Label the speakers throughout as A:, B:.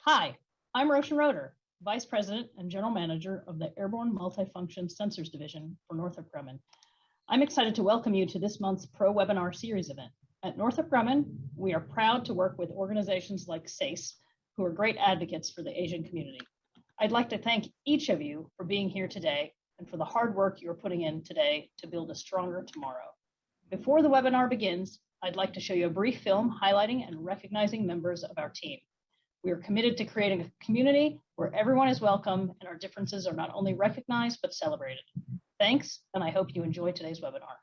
A: Hi, I'm Roshan Roeder, Vice President and General Manager of the Airborne Multifunction Sensors Division for Northrop Grumman. I'm excited to welcome you to this month's Pro Webinar Series event. At Northrop Grumman, we are proud to work with organizations like SASE, who are great advocates for the Asian community. I'd like to thank each of you for being here today and for the hard work you're putting in today to build a stronger tomorrow. Before the webinar begins, I'd like to show you a brief film highlighting and recognizing members of our team. We are committed to creating a community where everyone is welcome and our differences are not only recognized, but celebrated. Thanks, and I hope you enjoy today's webinar.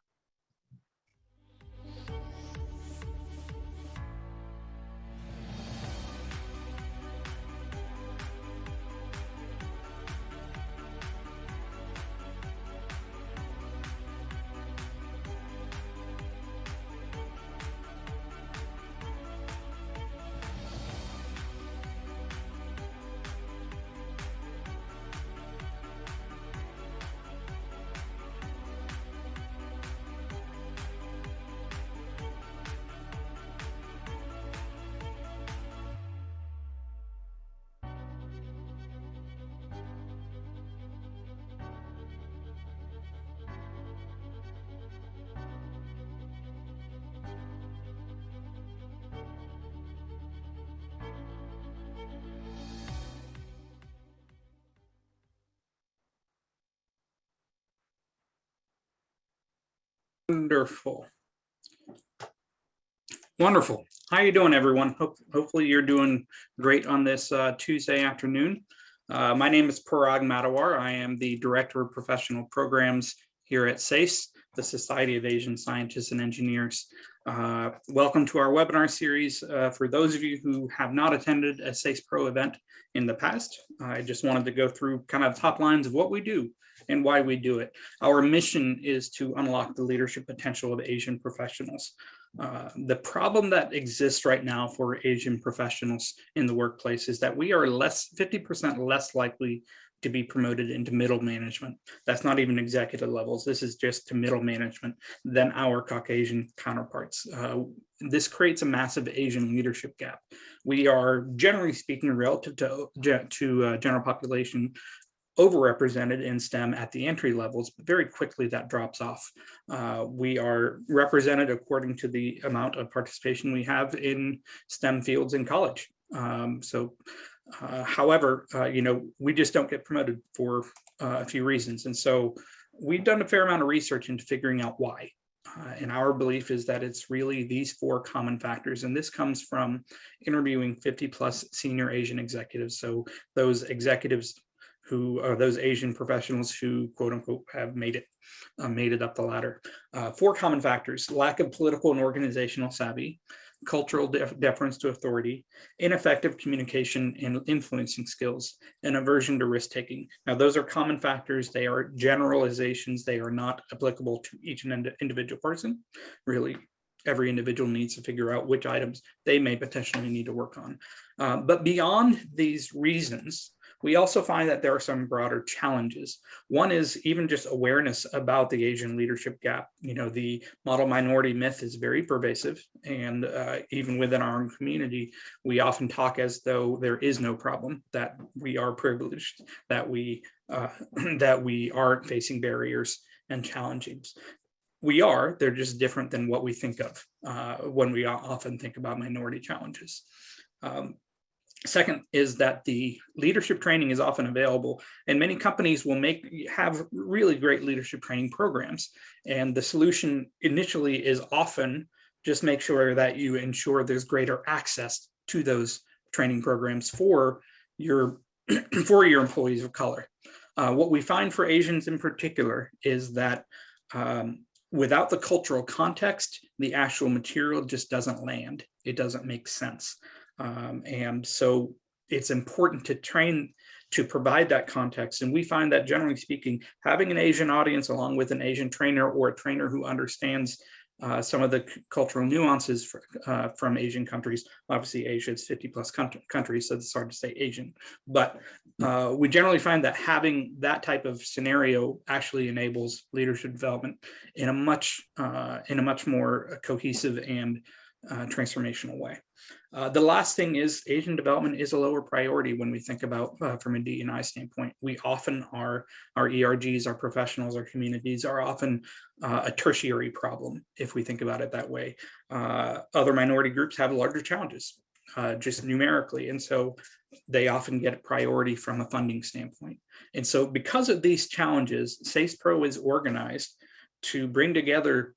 B: Wonderful. How are you doing, everyone? Hopefully you're doing great on this Tuesday afternoon. My name is Parag Madawar. I am the Director of Professional Programs here at SASE, the Society of Asian Scientists and Engineers. Welcome to our webinar series. For those of you who have not attended a SASE Pro event in the past, I just wanted to go through kind of top lines of what we do and why we do it. Our mission is to unlock the leadership potential of Asian professionals. The problem that exists right now for Asian professionals in the workplace is that we are 50% less likely to be promoted into middle management. That's not even executive levels. This is just to middle management than our Caucasian counterparts. This creates a massive Asian leadership gap. We are, generally speaking, relative to general population, overrepresented in STEM at the entry levels, but very quickly that drops off. We are represented according to the amount of participation we have in STEM fields in college. However, we just don't get promoted for a few reasons. And so we've done a fair amount of research into figuring out why. And our belief is that it's really these four common factors. And this comes from interviewing 50 plus senior Asian executives. So those executives who are those Asian professionals who, quote unquote, have made it up the ladder. Four common factors: lack of political and organizational savvy, cultural deference to authority, ineffective communication and influencing skills, and aversion to risk-taking. Now, those are common factors. They are generalizations. They are not applicable to each individual person. Really, every individual needs to figure out which items they may potentially need to work on. But beyond these reasons, we also find that there are some broader challenges. One is even just awareness about the Asian leadership gap. The model minority myth is very pervasive, and even within our own community, we often talk as though there is no problem, that we are privileged, that we aren't facing barriers and challenges. We are, they're just different than what we think of when we often think about minority challenges. Second is that the leadership training is often available, and many companies will have really great leadership training programs. And the solution initially is often just make sure that you ensure there's greater access to those training programs for your employees of color. What we find for Asians in particular is that without the cultural context, the actual material just doesn't land. It doesn't make sense. And so it's important to train to provide that context. And we find that, generally speaking, having an Asian audience along with an Asian trainer or a trainer who understands some of the cultural nuances from Asian countries. Obviously, Asia is 50 plus countries, so it's hard to say Asian. But we generally find that having that type of scenario actually enables leadership development in a much more cohesive and transformational way. The last thing is agent development is a lower priority when we think about from a D&I standpoint. We often are, our ERGs, our professionals, our communities are often a tertiary problem if we think about it that way. Other minority groups have larger challenges just numerically, and so they often get priority from a funding standpoint. And so because of these challenges, SASE Pro is organized to bring together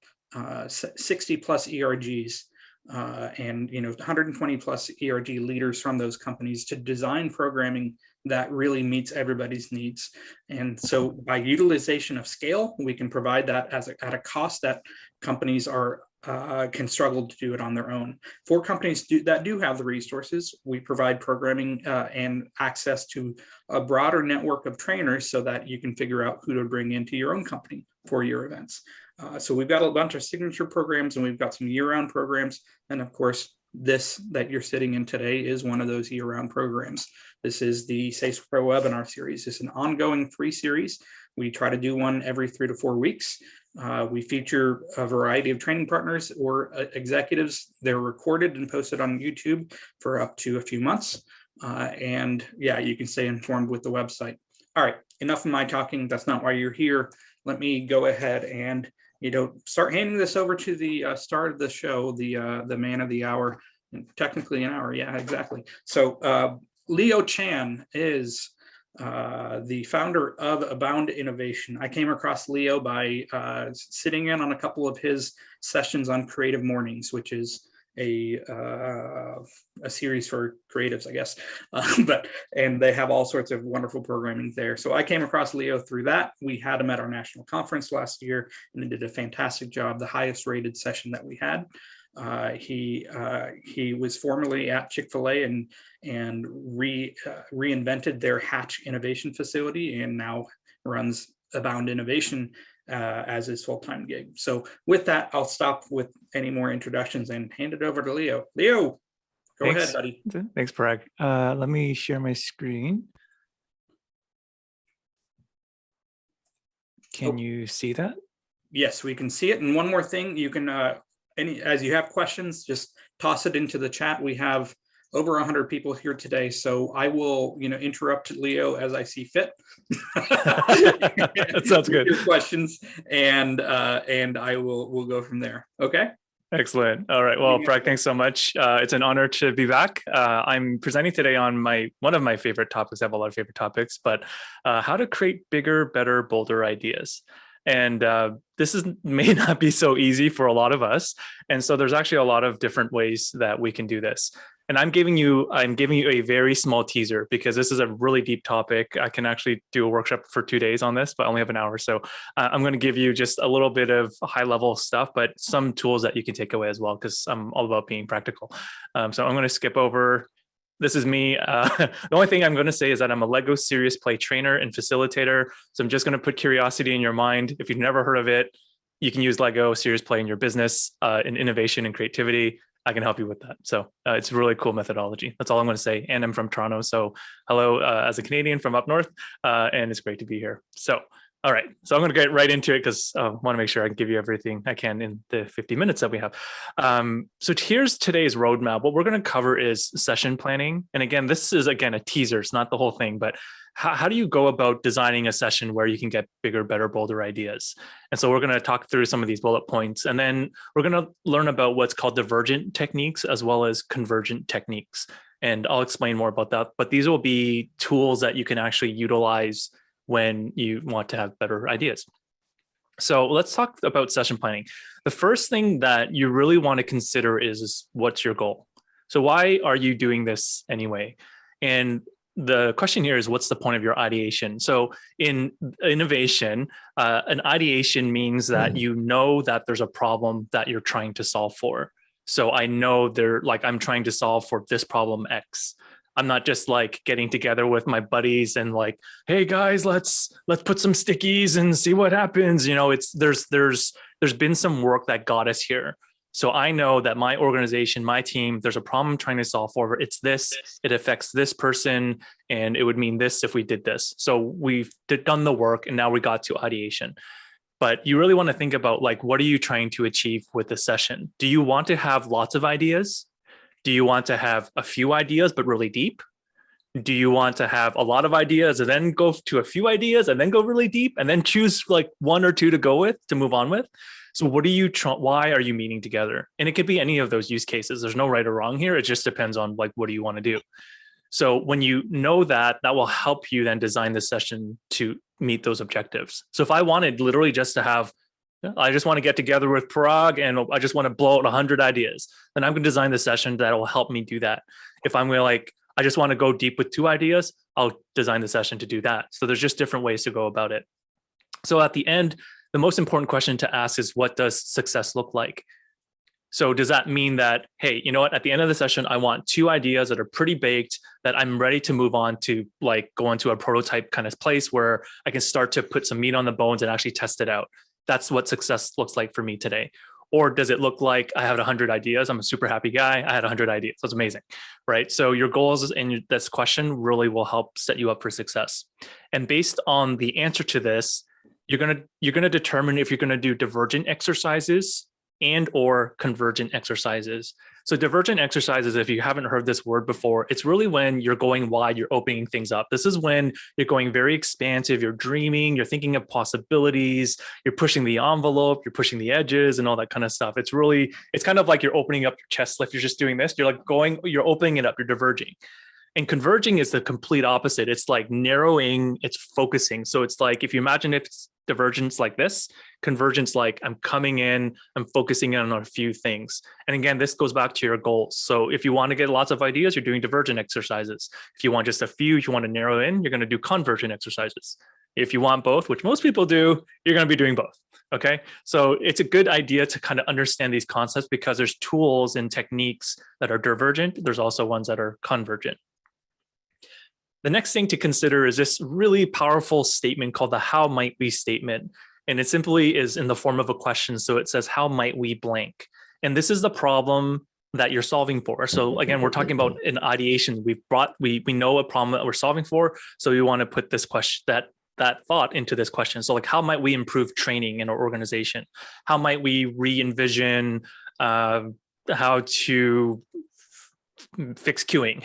B: 60 plus ERGs and 120 plus ERG leaders from those companies to design programming that really meets everybody's needs. And so by utilization of scale, we can provide that at a cost that companies can struggle to do it on their own. For companies that do have the resources, we provide programming and access to a broader network of trainers so that you can figure out who to bring into your own company for your events. So we've got a bunch of signature programs and we've got some year-round programs. And of course, this that you're sitting in today is one of those year-round programs. This is the SASE Pro webinar series. It's an ongoing free series. We try to do one every 3 to 4 weeks. We feature a variety of training partners or executives. They're recorded and posted on YouTube for up to a few months. And yeah, you can stay informed with the website. All right, enough of my talking. That's not why you're here. Let me go ahead and start handing this over to the start of the show, the man of the hour, technically an hour. Yeah, exactly. So Leo Chan is the founder of Abound Innovation. I came across Leo by sitting in on a couple of his sessions on Creative Mornings, which is a series for creatives, I guess, and they have all sorts of wonderful programming there. So I came across Leo through that. We had him at our national conference last year, and he did a fantastic job. The highest rated session that we had. He was formerly at Chick-fil-A and reinvented their Hatch innovation facility, and now runs Abound Innovation as his full-time gig. So with that, I'll stop with any more introductions and hand it over to Leo. Leo, go ahead, buddy.
C: Thanks, Parag. Let me share my screen. Can you see that?
B: Yes, we can see it. And one more thing, you can, as you have questions, just toss it into the chat. We have over 100 people here today, so I will, interrupt Leo as I see fit.
C: That sounds good.
B: Your questions, and we'll go from there. Okay.
C: Excellent. All right. Well, Parag, thanks so much. It's an honor to be back. I'm presenting today on one of my favorite topics. I have a lot of favorite topics, but how to create bigger, better, bolder ideas. And this may not be so easy for a lot of us. And so there's actually a lot of different ways that we can do this. And I'm giving you a very small teaser because this is a really deep topic. I can actually do a workshop for 2 days on this, but I only have an hour. So I'm going to give you just a little bit of high level stuff, but some tools that you can take away as well, because I'm all about being practical. So I'm going to skip over. This is me. The only thing I'm going to say is that I'm a Lego Serious Play trainer and facilitator. So I'm just going to put curiosity in your mind. If you've never heard of it, you can use Lego Serious Play in your business, in innovation and creativity. I can help you with that. So it's a really cool methodology. That's all I'm going to say. And I'm from Toronto. So hello, as a Canadian from up north, and it's great to be here. So, all right. So I'm going to get right into it because I want to make sure I can give you everything I can in the 50 minutes that we have. So here's today's roadmap. What we're going to cover is session planning. And again, this is, a teaser. It's not the whole thing, but how do you go about designing a session where you can get bigger, better, bolder ideas? And so we're going to talk through some of these bullet points, and then we're going to learn about what's called Divergent Techniques as well as Convergent Techniques. And I'll explain more about that, but these will be tools that you can actually utilize when you want to have better ideas. So let's talk about session planning. The first thing that you really want to consider is what's your goal? So why are you doing this anyway? And the question here is, what's the point of your ideation? So in innovation, an ideation means that you know that there's a problem that you're trying to solve for. So I know I'm trying to solve for this problem X. I'm not just getting together with my buddies and hey guys, let's put some stickies and see what happens. There's been some work that got us here. So I know that my organization, my team, there's a problem I'm trying to solve for. It's this, it affects this person, and it would mean this if we did this. So we've done the work, and now we got to ideation. But you really want to think about like, what are you trying to achieve with the session? Do you want to have lots of ideas? Do you want to have a few ideas, but really deep? Do you want to have a lot of ideas and then go to a few ideas and then go really deep and then choose like one or two to go with, to move on with? So what are you why are you meeting together? And it could be any of those use cases. There's no right or wrong here. It just depends on like, what do you want to do? So when you know that, that will help you then design the session to meet those objectives. So if I wanted literally just to have, I just want to get together with Parag and I just want to blow out 100 ideas, then I'm going to design the session that will help me do that. If I'm going to like, I just want to go deep with 2 ideas, I'll design the session to do that. So there's just different ways to go about it. So at the end, the most important question to ask is, what does success look like? So does that mean that, hey, you know what, at the end of the session, I want 2 ideas that are pretty baked, that I'm ready to move on to like go into a prototype kind of place where I can start to put some meat on the bones and actually test it out. That's what success looks like for me today. Or does it look like I had 100 ideas? I'm a super happy guy. I had 100 ideas. That's amazing, right? So your goals in this question really will help set you up for success. And based on the answer to this, you're gonna determine if you're gonna do divergent exercises and or convergent exercises. So divergent exercises, if you haven't heard this word before, it's really when you're going wide, you're opening things up. This is when you're going very expansive, you're dreaming, you're thinking of possibilities, you're pushing the envelope, you're pushing the edges and all that kind of stuff. It's kind of like you're opening up your chest. If you're just doing this, you're opening it up, you're diverging. And converging is the complete opposite. It's like narrowing, it's focusing. So it's like, if you imagine it's divergence like this, convergence like I'm coming in, I'm focusing in on a few things. And again, this goes back to your goals. So if you want to get lots of ideas, you're doing divergent exercises. If you want just a few, if you want to narrow in, you're going to do convergent exercises. If you want both, which most people do, you're going to be doing both. Okay. So it's a good idea to kind of understand these concepts, because there's tools and techniques that are divergent. There's also ones that are convergent. The next thing to consider is this really powerful statement called the how might we statement. And it simply is in the form of a question. So it says, how might we blank? And this is the problem that you're solving for. So again, we're talking about an ideation. We know a problem that we're solving for. So we want to put this question, that thought into this question. So like, how might we improve training in our organization? How might we re-envision how to fix queuing?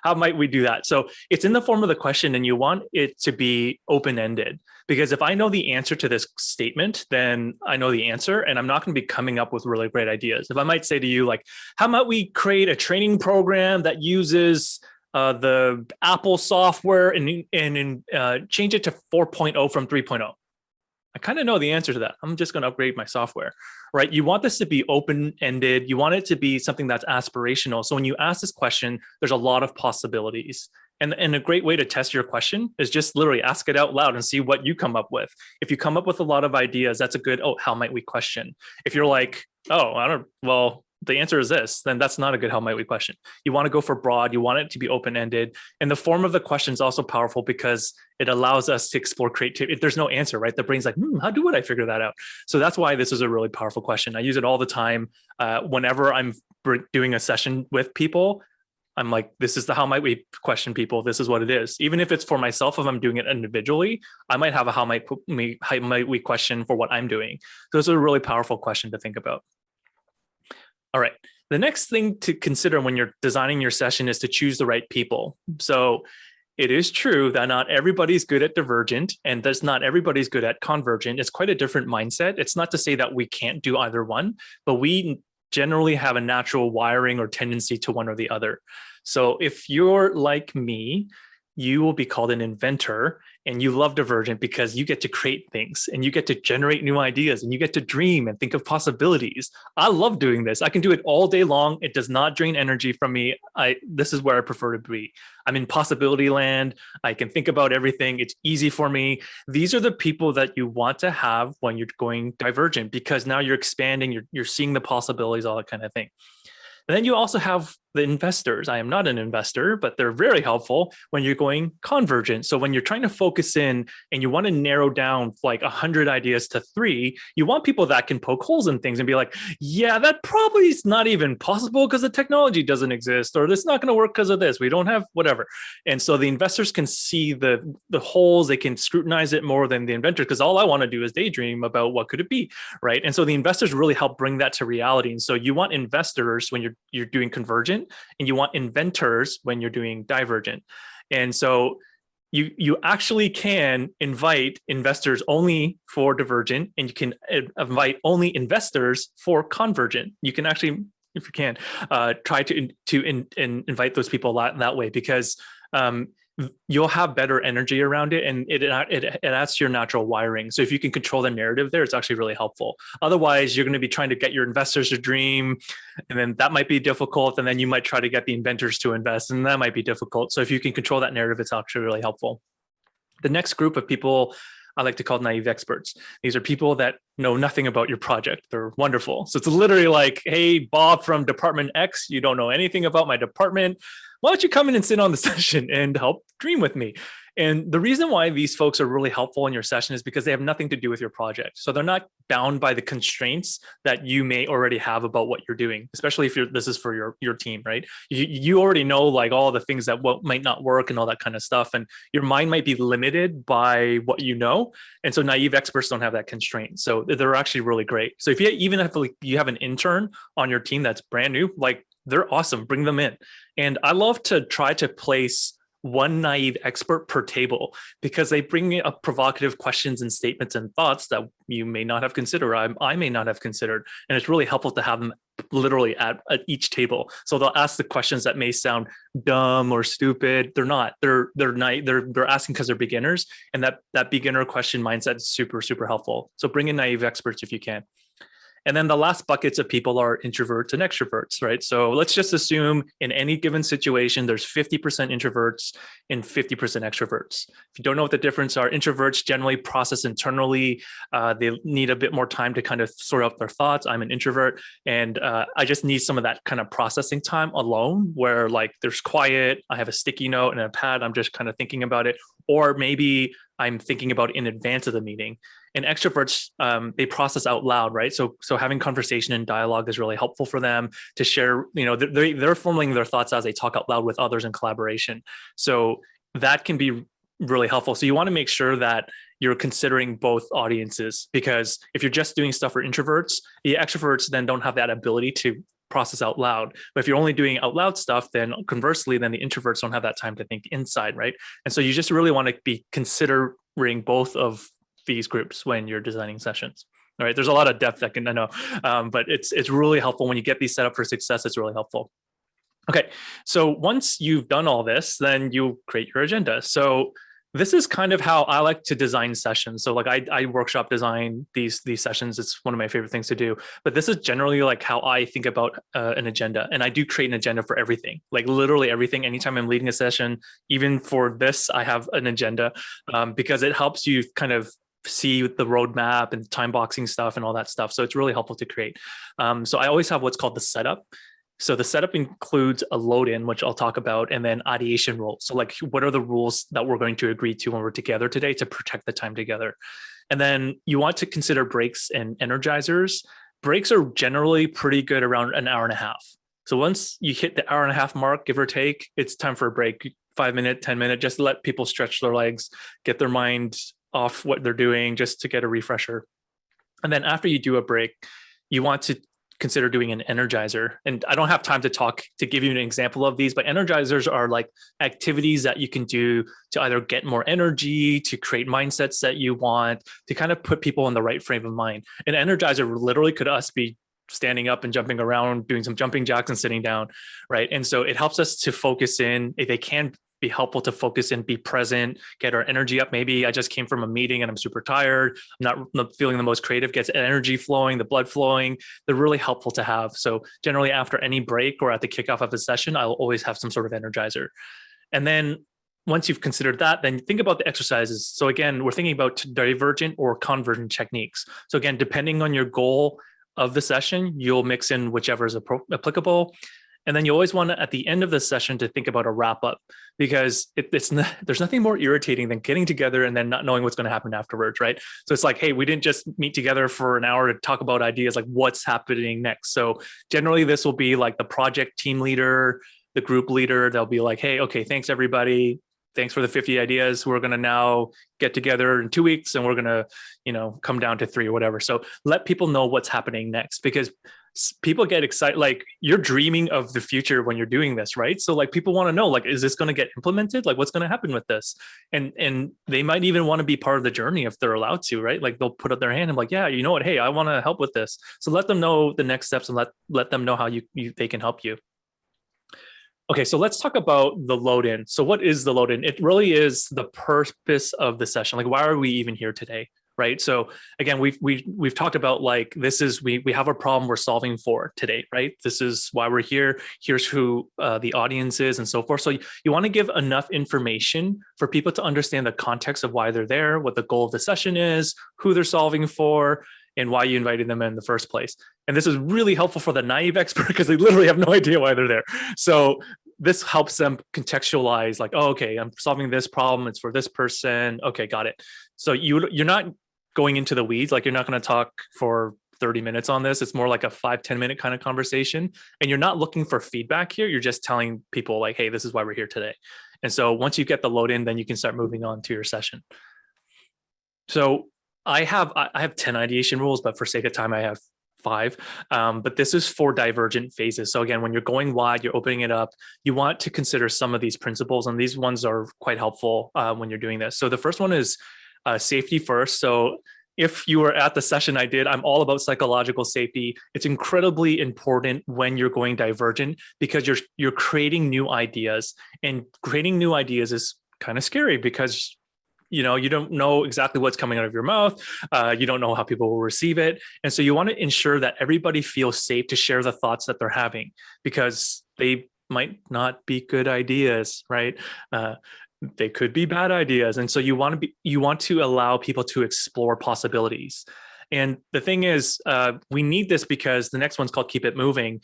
C: How might we do that? So it's in the form of the question, and you want it to be open-ended, because if I know the answer to this statement, then I know the answer, and I'm not going to be coming up with really great ideas. If I might say to you, like, how might we create a training program that uses the Apple software and change it to 4.0 from 3.0? I kind of know the answer to that. I'm just going to upgrade my software, right? You want this to be open-ended. You want it to be something that's aspirational. So when you ask this question, there's a lot of possibilities. And a great way to test your question is just literally ask it out loud and see what you come up with. If you come up with a lot of ideas, that's a good, how might we question? If you're like, the answer is this, then that's not a good how might we question. You want to go for broad, you want it to be open-ended. And the form of the question is also powerful because it allows us to explore creativity. If there's no answer, right? The brain's like, how would I figure that out? So that's why this is a really powerful question. I use it all the time. Whenever I'm doing a session with people, I'm like, this is the how might we question people. This is what it is. Even if it's for myself, if I'm doing it individually, I might have a how might we question for what I'm doing. So it's a really powerful question to think about. All right. The next thing to consider when you're designing your session is to choose the right people. So it is true that not everybody's good at divergent, and that's not everybody's good at convergent. It's quite a different mindset. It's not to say that we can't do either one, but we generally have a natural wiring or tendency to one or the other. So if you're like me, you will be called an inventor, and you love divergent because you get to create things and you get to generate new ideas and you get to dream and think of possibilities. I love doing this. I can do it all day long. It does not drain energy from me. This is where I prefer to be. I'm in possibility land. I can think about everything. It's easy for me. These are the people that you want to have when you're going divergent, because now you're expanding, you're seeing the possibilities, all that kind of thing. And then you also have the investors. I am not an investor, but they're very helpful when you're going convergent. So when you're trying to focus in and you want to narrow down like 100 ideas to 3, you want people that can poke holes in things and be like, yeah, that probably is not even possible because the technology doesn't exist, or it's not going to work because of this. We don't have whatever. And so the investors can see the holes, they can scrutinize it more than the inventors, because all I want to do is daydream about what could it be, right? And so the investors really help bring that to reality. And so you want investors when you're doing convergent, and you want inventors when you're doing divergent. And so you actually can invite investors only for divergent, and you can invite only investors for convergent. You can actually, if you can, try to invite those people that way, because you'll have better energy around it, and it adds to your natural wiring. So if you can control the narrative there, it's actually really helpful. Otherwise, you're going to be trying to get your investors to dream, and then that might be difficult. And then you might try to get the inventors to invest, and that might be difficult. So if you can control that narrative, it's actually really helpful. The next group of people I like to call naive experts. These are people that know nothing about your project. They're wonderful. So it's literally like, hey, Bob from department X, you don't know anything about my department. Why don't you come in and sit on the session and help dream with me? And the reason why these folks are really helpful in your session is because they have nothing to do with your project. So they're not bound by the constraints that you may already have about what you're doing, especially if this is for your team, right? You already know like all the things that might not work and all that kind of stuff. And your mind might be limited by what you know. And so naive experts don't have that constraint. So they're actually really great. So if you have an intern on your team that's brand new, like they're awesome, bring them in. And I love to try to place one naive expert per table, because they bring up provocative questions and statements and thoughts that you may not have considered, I may not have considered. And it's really helpful to have them literally at each table. So they'll ask the questions that may sound dumb or stupid. They're not. They're asking because they're beginners, and that beginner question mindset is super, super helpful. So bring in naive experts if you can. And then the last buckets of people are introverts and extroverts, right? So let's just assume in any given situation, there's 50% introverts and 50% extroverts. If you don't know what the difference are, introverts generally process internally. They need a bit more time to kind of sort out their thoughts. I'm an introvert, and I just need some of that kind of processing time alone, where like there's quiet, I have a sticky note and a pad, I'm just kind of thinking about it. Or maybe I'm thinking about it in advance of the meeting. And extroverts, they process out loud, right? So having conversation and dialogue is really helpful for them to share. You know, they're formulating their thoughts as they talk out loud with others in collaboration. So that can be really helpful. So you want to make sure that you're considering both audiences, because if you're just doing stuff for introverts, the extroverts then don't have that ability to process out loud. But if you're only doing out loud stuff, then conversely, then the introverts don't have that time to think inside, right? And so you just really want to be considering both of these groups when you're designing sessions. All right, there's a lot of depth I know, but it's really helpful when you get these set up for success. It's really helpful. Okay, so once you've done all this, then you create your agenda. So this is kind of how I like to design sessions. So like I workshop design these sessions. It's one of my favorite things to do. But this is generally like how I think about an agenda. And I do create an agenda for everything, like literally everything. Anytime I'm leading a session, even for this, I have an agenda, because it helps you kind of see the roadmap and time boxing stuff and all that stuff. So it's really helpful to create. So I always have what's called the setup. So the setup includes a LoadIn, which I'll talk about, and then ideation rules. So like, what are the rules that we're going to agree to when we're together today to protect the time together? And then you want to consider breaks and energizers. Breaks are generally pretty good around an hour and a half. So once you hit the hour and a half mark, give or take, it's time for a break, 5 minute, 10 minute, just to let people stretch their legs, get their mind off what they're doing, just to get a refresher. And then after you do a break, you want to consider doing an energizer. And I don't have time to give you an example of these, but energizers are like activities that you can do to either get more energy, to create mindsets that you want, to kind of put people in the right frame of mind. An energizer literally could be standing up and jumping around, doing some jumping jacks and sitting down, right? And so it helps us to focus in. If they can be helpful to focus and be present, get our energy up. Maybe I just came from a meeting and I'm super tired. I'm not feeling the most creative, gets energy flowing, the blood flowing. They're really helpful to have. So generally after any break or at the kickoff of a session, I'll always have some sort of energizer. And then once you've considered that, then think about the exercises. So again, we're thinking about divergent or convergent techniques. So again, depending on your goal of the session, you'll mix in whichever is applicable. And then you always want to, at the end of the session, to think about a wrap up, because there's nothing more irritating than getting together and then not knowing what's going to happen afterwards, right? So it's like, hey, we didn't just meet together for an hour to talk about ideas, like what's happening next. So generally this will be like the project team leader, the group leader. They'll be like, hey, okay, thanks everybody. Thanks for the 50 ideas. We're going to now get together in 2 weeks and we're going to, come down to 3 or whatever. So let people know what's happening next, because people get excited. Like, you're dreaming of the future when you're doing this, right? So like people want to know, like, is this going to get implemented? Like, what's going to happen with this? And they might even want to be part of the journey if they're allowed to, right? Like they'll put up their hand and like, yeah, you know what? Hey, I want to help with this. So let them know the next steps and let them know how they can help you. Okay, so let's talk about the load-in. So what is the load-in? It really is the purpose of the session. Like, why are we even here today, right? So again, we've talked about, like, this is, we have a problem we're solving for today, right? This is why we're here. Here's who the audience is and so forth. So you want to give enough information for people to understand the context of why they're there, what the goal of the session is, who they're solving for, and why you invited them in the first place. And this is really helpful for the naive expert because they literally have no idea why they're there. So this helps them contextualize, like, oh, okay, I'm solving this problem. It's for this person. Okay, got it. So you're not going into the weeds. Like, you're not going to talk for 30 minutes on this. It's more like a 5-10 minute kind of conversation. And you're not looking for feedback here. You're just telling people, like, hey, this is why we're here today. And so once you get the load in, then you can start moving on to your session. So I have 10 ideation rules, but for sake of time, I have 5. But this is for divergent phases. So again, when you're going wide, you're opening it up, you want to consider some of these principles. And these ones are quite helpful when you're doing this. So the first one is safety first. So if you were at the session I did, I'm all about psychological safety. It's incredibly important when you're going divergent, because you're creating new ideas, and creating new ideas is kind of scary because you don't know exactly what's coming out of your mouth. You don't know how people will receive it. And so you want to ensure that everybody feels safe to share the thoughts that they're having, because they might not be good ideas, right? They could be bad ideas. And so you want to allow people to explore possibilities. And the thing is, we need this because the next one's called Keep It Moving.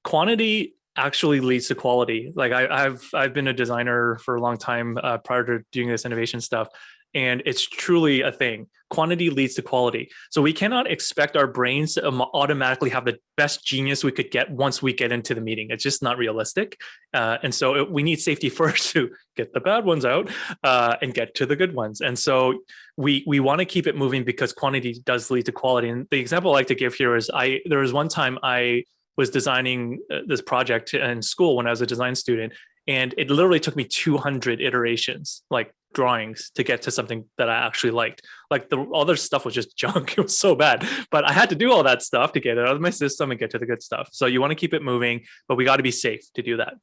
C: Quantity actually leads to quality. Like, I've been a designer for a long time prior to doing this innovation stuff. And it's truly a thing. Quantity leads to quality. So we cannot expect our brains to automatically have the best genius we could get once we get into the meeting. It's just not realistic. And so we need safety first to get the bad ones out and get to the good ones. And so we want to keep it moving because quantity does lead to quality. And the example I like to give here is there was one time I was designing this project in school when I was a design student. And it literally took me 200 iterations, like drawings, to get to something that I actually liked. Like, the other stuff was just junk. It was so bad, but I had to do all that stuff to get it out of my system and get to the good stuff. So you want to keep it moving, but we got to be safe to do that.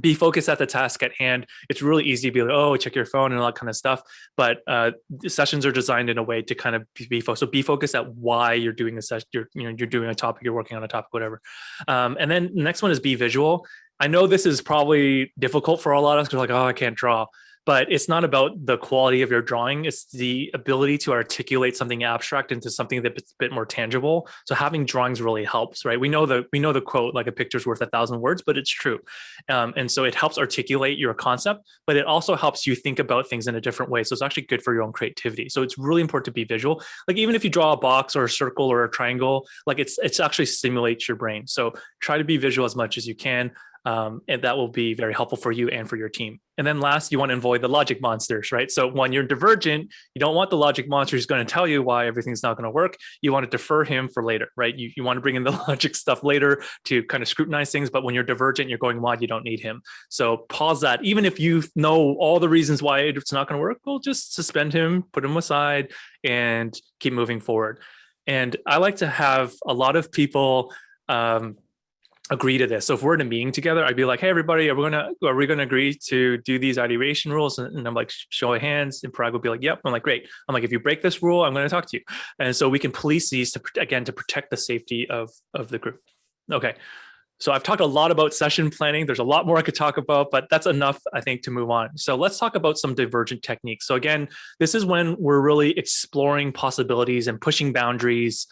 C: Be focused at the task at hand. It's really easy to be like, oh, check your phone and all that kind of stuff. But the sessions are designed in a way to kind of be focused. So be focused at why you're doing the session. You're doing a topic, you're working on a topic, whatever. And then the next one is be visual. I know this is probably difficult for a lot of us because, like, oh, I can't draw. But it's not about the quality of your drawing. It's the ability to articulate something abstract into something that's a bit more tangible. So having drawings really helps, right? We know the quote, like, a picture's worth 1,000 words, but it's true. And so it helps articulate your concept, but it also helps you think about things in a different way. So it's actually good for your own creativity. So it's really important to be visual. Like, even if you draw a box or a circle or a triangle, like, it's actually stimulates your brain. So try to be visual as much as you can. And that will be very helpful for you and for your team. And then last, you want to avoid the logic monsters, right? So when you're divergent, you don't want the logic monster who's going to tell you why everything's not going to work. You want to defer him for later, right? You want to bring in the logic stuff later to kind of scrutinize things. But when you're divergent, you're going wide, you don't need him. So pause that. Even if you know all the reasons why it's not going to work, well, just suspend him, put him aside, and keep moving forward. And I like to have a lot of people agree to this. So if we're in a meeting together, I'd be like, hey, everybody, are we going to agree to do these ideation rules? And I'm like, show of hands. And Parag would be like, yep. I'm like, great. I'm like, if you break this rule, I'm going to talk to you. And so we can police these to protect the safety of the group. Okay. So I've talked a lot about session planning. There's a lot more I could talk about, but that's enough, I think, to move on. So let's talk about some divergent techniques. So again, this is when we're really exploring possibilities and pushing boundaries.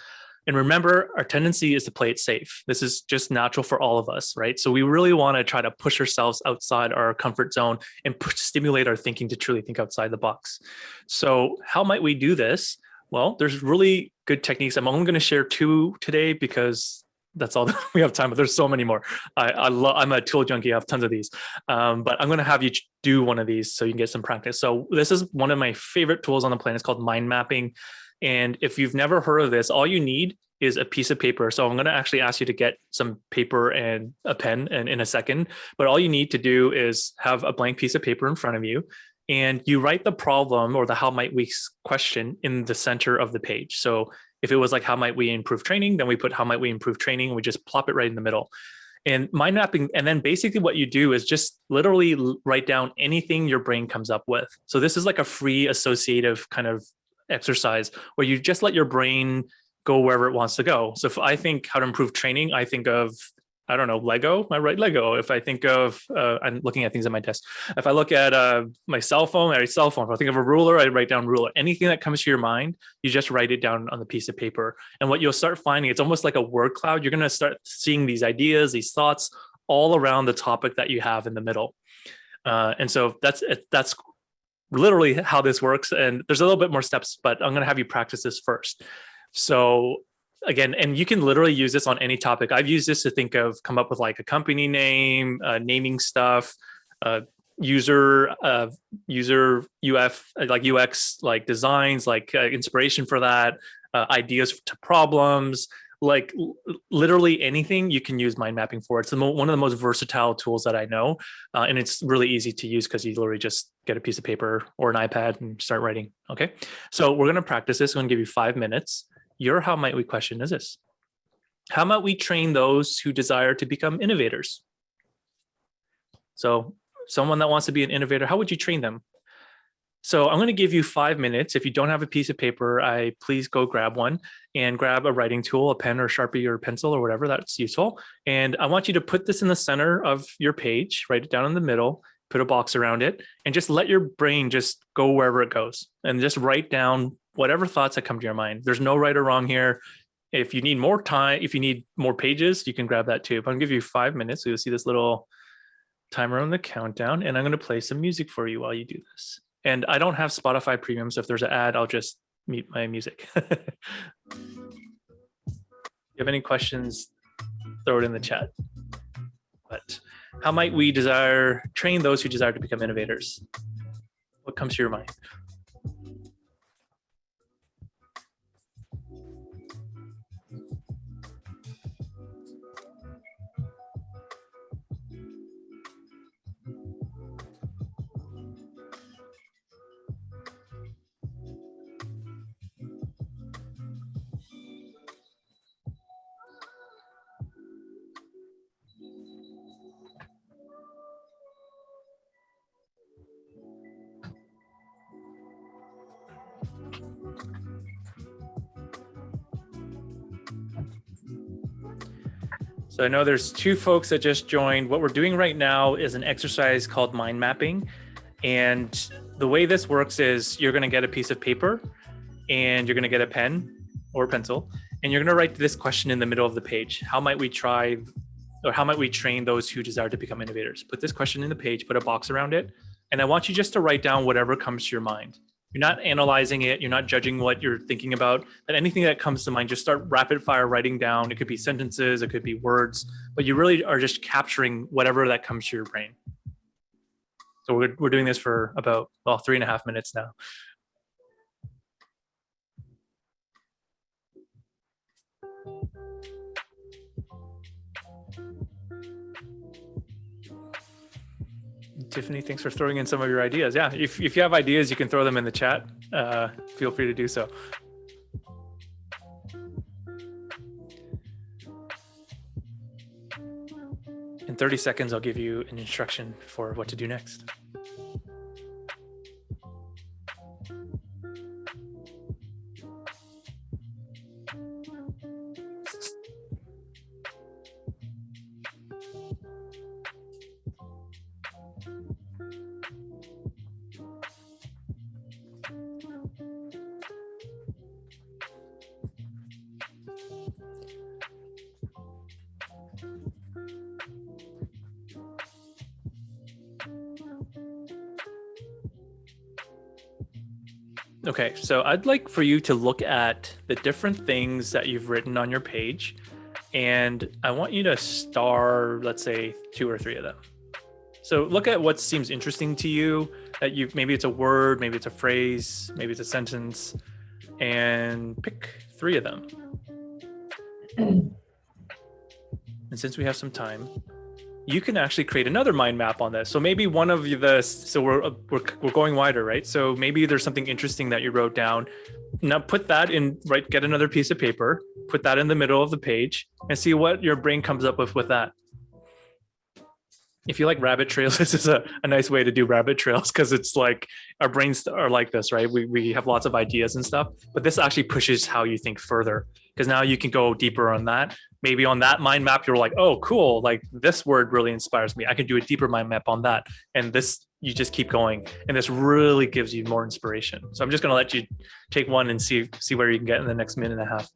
C: And remember, our tendency is to play it safe. This is just natural for all of us, right? So we really want to try to push ourselves outside our comfort zone and stimulate our thinking to truly think outside the box. So how might we do this? Well, there's really good techniques. I'm only going to share 2 today because that's all that we have time, but there's so many more. I'm a tool junkie. I have tons of these, but I'm going to have you do one of these so you can get some practice. So this is one of my favorite tools on the planet. It's called Mindmapping. And if you've never heard of this, all you need is a piece of paper. So I'm going to actually ask you to get some paper and a pen in a second, but all you need to do is have a blank piece of paper in front of you, and you write the problem or the how might we question in the center of the page. So if it was like, how might we improve training? Then we put how might we improve training? And we just plop it right in the middle. And mind mapping, and then basically what you do is just literally write down anything your brain comes up with. So this is like a free associative kind of exercise where you just let your brain go wherever it wants to go. So if I think how to improve training, I think of, I don't know, Lego, I write Lego. If I think of, I'm looking at things on my desk. If I look at my cell phone, I write cell phone. If I think of a ruler, I write down ruler. Anything that comes to your mind, you just write it down on the piece of paper. And what you'll start finding, it's almost like a word cloud. You're going to start seeing these ideas, these thoughts all around the topic that you have in the middle. And so that's literally how this works. And there's a little bit more steps, but I'm going to have you practice this first. So again, and you can literally use this on any topic. I've used this to come up with like a company name, naming stuff, user UF, like UX, like designs, like inspiration for that, ideas to problems, like literally anything you can use mind mapping for. It's one of the most versatile tools that I know. And it's really easy to use because you literally just get a piece of paper or an iPad and start writing. Okay. So we're going to practice this. I'm going to give you 5 minutes. Your how might we question is this: how might we train those who desire to become innovators? So someone that wants to be an innovator, how would you train them? So I'm going to give you 5 minutes. If you don't have a piece of paper, please go grab one and grab a writing tool, a pen or Sharpie or pencil or whatever that's useful. And I want you to put this in the center of your page, write it down in the middle, put a box around it, and just let your brain just go wherever it goes and just write down whatever thoughts that come to your mind. There's no right or wrong here. If you need more time, if you need more pages, you can grab that too. But I'm going to give you 5 minutes. So you'll see this little timer on the countdown, and I'm going to play some music for you while you do this. And I don't have Spotify Premium, so if there's an ad, I'll just mute my music. If you have any questions, throw it in the chat. But how might we train those who desire to become innovators? What comes to your mind? So I know there's 2 folks that just joined. What we're doing right now is an exercise called mind mapping. And the way this works is you're going to get a piece of paper and you're going to get a pen or pencil, and you're going to write this question in the middle of the page. How might we train those who desire to become innovators? Put this question in the page, put a box around it. And I want you just to write down whatever comes to your mind. You're not analyzing it. You're not judging what you're thinking about. But anything that comes to mind, just start rapid fire writing down. It could be sentences, it could be words, but you really are just capturing whatever that comes to your brain. So we're doing this for about 3.5 minutes now. Tiffany, thanks for throwing in some of your ideas. Yeah, if you have ideas, you can throw them in the chat. Feel free to do so. In 30 seconds, I'll give you an instruction for what to do next. Okay, so I'd like for you to look at the different things that you've written on your page, and I want you to star, let's say, 2 or 3 of them. So look at what seems interesting to you, that you maybe it's a word, maybe it's a phrase, maybe it's a sentence, and pick 3 of them. And since we have some time, you can actually create another mind map on this. So maybe one of the, so we're going wider, right? So maybe there's something interesting that you wrote down. Now put that in, right? Get another piece of paper, put that in the middle of the page, and see what your brain comes up with that. If you like rabbit trails, this is a nice way to do rabbit trails, because it's like our brains are like this, right? We have lots of ideas and stuff, but this actually pushes how you think further, because now you can go deeper on that. Maybe on that mind map, you're like, oh, cool, like this word really inspires me. I can do a deeper mind map on that. And this, you just keep going. And this really gives you more inspiration. So I'm just going to let you take one and see where you can get in the next minute and a half.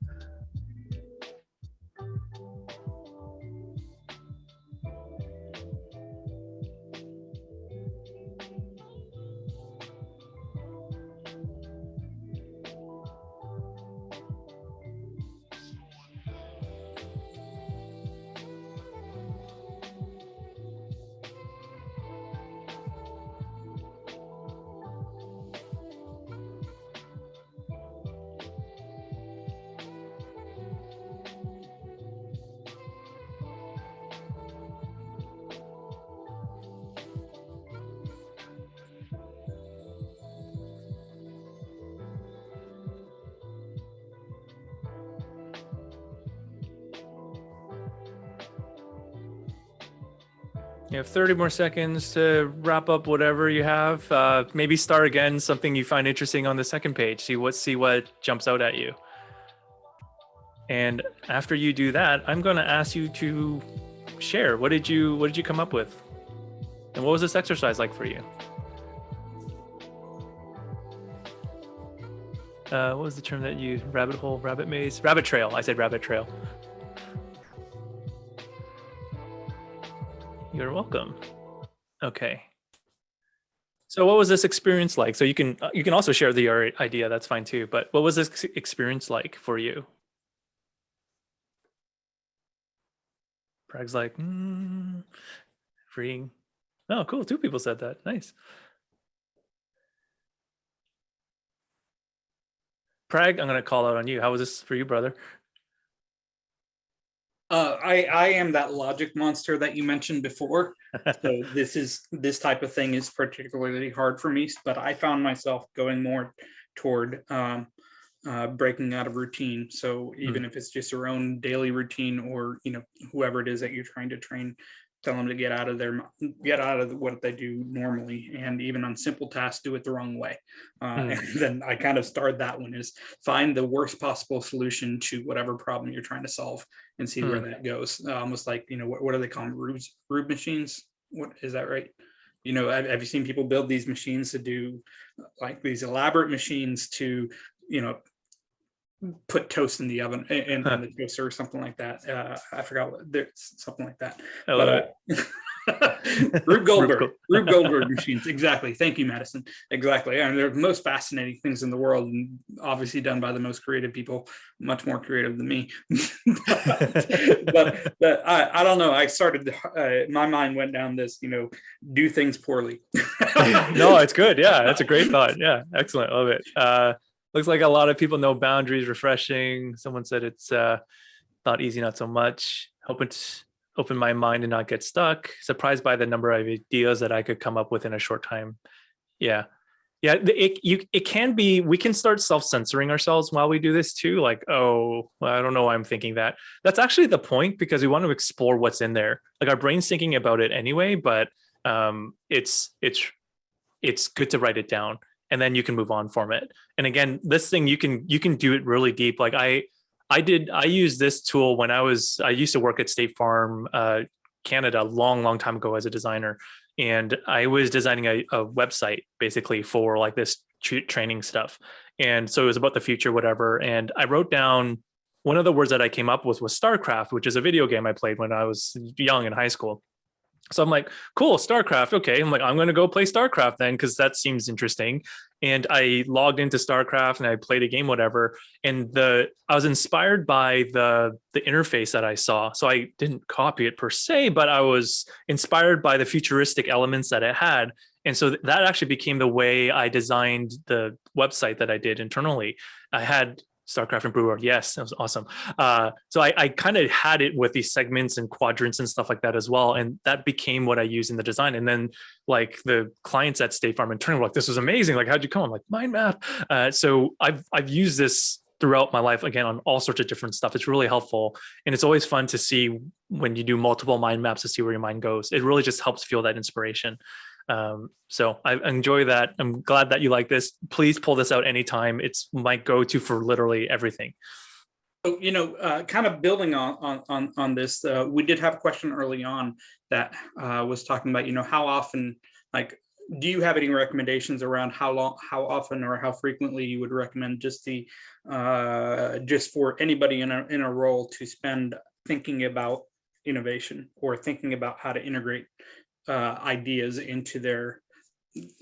C: You have 30 more seconds to wrap up whatever you have. Maybe start again, something you find interesting on the second page. See what jumps out at you. And after you do that, I'm going to ask you to share. What did you come up with? And what was this exercise like for you? What was the term that you, rabbit hole, rabbit maze, rabbit trail? I said rabbit trail. You're welcome. Okay. So what was this experience like? So you can also share the idea, that's fine too, but what was this experience like for you? Prag's like, freeing. Oh, cool, 2 people said that, nice. Prag, I'm gonna call out on you. How was this for you, brother?
B: I am that logic monster that you mentioned before. So this type of thing is particularly hard for me, but I found myself going more toward breaking out of routine. So even if it's just your own daily routine, or whoever it is that you're trying to train, tell them to get out of what they do normally, and even on simple tasks, do it the wrong way. And then I kind of started that one, is find the worst possible solution to whatever problem you're trying to solve and see where that goes. Almost like, what are they called? Rube machines? What is that, right? Have you seen people build these machines to do like these elaborate machines to, put toast in the oven and the toaster or something like that. I forgot there's something like that. Rube Goldberg machines. Exactly. Thank you, Madison. Exactly. And they're the most fascinating things in the world, and obviously done by the most creative people, much more creative than me. but I don't know. I started, my mind went down this, do things poorly.
C: No, it's good. Yeah, that's a great thought. Yeah, excellent. Love it. Looks like a lot of people know boundaries, refreshing. Someone said it's not easy, not so much. Hoping to open my mind and not get stuck. Surprised by the number of ideas that I could come up with in a short time. Yeah. It can be, we can start self-censoring ourselves while we do this too. Like, oh, well, I don't know why I'm thinking that. That's actually the point, because we want to explore what's in there. Like our brain's thinking about it anyway, but it's good to write it down. And then you can move on from it. And again, this thing, you can do it really deep. Like I used this tool when I used to work at State Farm Canada a long time ago as a designer. And I was designing a website basically for like this training stuff. And so it was about the future, whatever. And I wrote down, one of the words that I came up with was StarCraft, which is a video game I played when I was young in high school. So I'm like, cool, StarCraft. Okay. I'm like, I'm going to go play StarCraft then, because that seems interesting. and I logged into StarCraft and I played a game, whatever. And I was inspired by the interface that I saw. So I didn't copy it per se, but I was inspired by the futuristic elements that it had. And so that actually became the way I designed the website that I did internally. I had StarCraft and Brewer. Yes, that was awesome. So I kind of had it with these segments and quadrants and stuff like that as well. And that became what I used in the design. And then like the clients at State Farm internally were like, this was amazing. Like, how'd you come? I'm like, mind map. So I've used this throughout my life, again, on all sorts of different stuff. It's really helpful. And it's always fun to see when you do multiple mind maps to see where your mind goes. It really just helps feel that inspiration. So I enjoy that. I'm glad that you like this. Please pull this out anytime. It's my go-to for literally everything.
B: So, kind of building on this, we did have a question early on that was talking about, how often, like, do you have any recommendations around how often or how frequently you would recommend just for anybody in a role to spend thinking about innovation or thinking about how to integrate ideas into their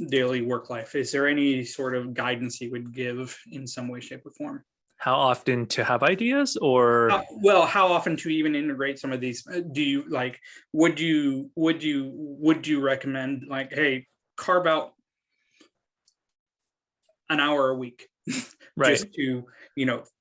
B: daily work life? Is there any sort of guidance you would give in some way, shape, or form?
C: How often to have ideas, or
B: how often to even integrate some of these? Do you like? Would you recommend, like, hey, carve out an hour a week,
C: right,
B: just to